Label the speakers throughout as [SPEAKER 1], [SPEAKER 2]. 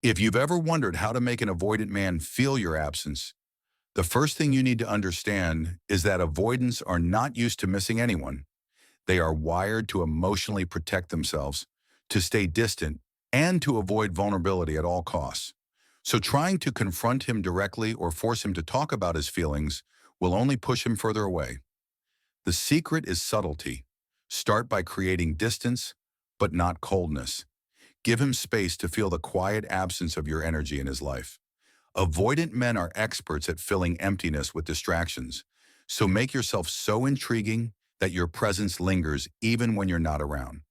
[SPEAKER 1] If you've ever wondered how to make an avoidant man feel your absence, the first thing you need to understand is that avoidants are not used to missing anyone. They are wired to emotionally protect themselves, to stay distant, and to avoid vulnerability at all costs. So trying to confront him directly or force him to talk about his feelings will only push him further away. The secret is subtlety. Start by creating distance, but not coldness. Give him space to feel the quiet absence of your energy in his life. Avoidant men are experts at filling emptiness with distractions, so make yourself so intriguing that your presence lingers even when you're not around.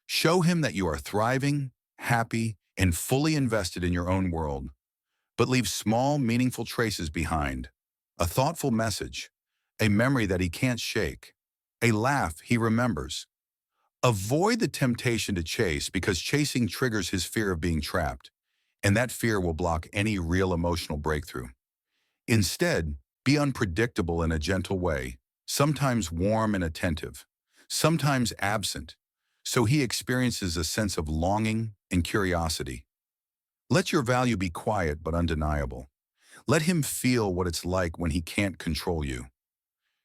[SPEAKER 1] Show him that you are thriving, happy, and fully invested in your own world, but leave small, meaningful traces behind. A thoughtful message, a memory that he can't shake, a laugh he remembers. Avoid the temptation to chase because chasing triggers his fear of being trapped, and that fear will block any real emotional breakthrough. Instead, be unpredictable in a gentle way, sometimes warm and attentive, sometimes absent, so he experiences a sense of longing and curiosity. Let your value be quiet but undeniable. Let him feel what it's like when he can't control you.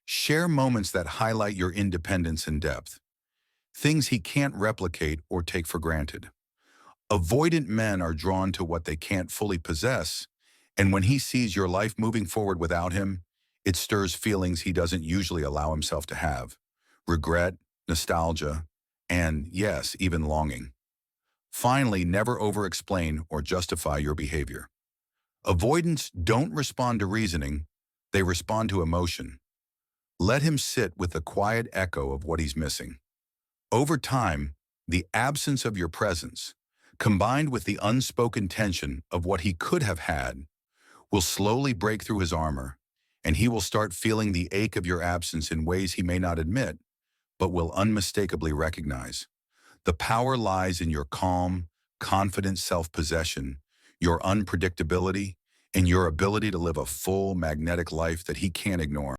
[SPEAKER 1] Share moments that highlight your independence and depth, things he can't replicate or take for granted. Avoidant men are drawn to what they can't fully possess, and when he sees your life moving forward without him, it stirs feelings he doesn't usually allow himself to have: regret, nostalgia, and, yes, even longing. Finally, never over-explain or justify your behavior. Avoidants don't respond to reasoning, they respond to emotion. Let him sit with the quiet echo of what he's missing. Over time, the absence of your presence, combined with the unspoken tension of what he could have had, will slowly break through his armor, and he will start feeling the ache of your absence in ways he may not admit, but will unmistakably recognize. The power lies in your calm, confident self-possession, your unpredictability, and your ability to live a full, magnetic life that he can't ignore.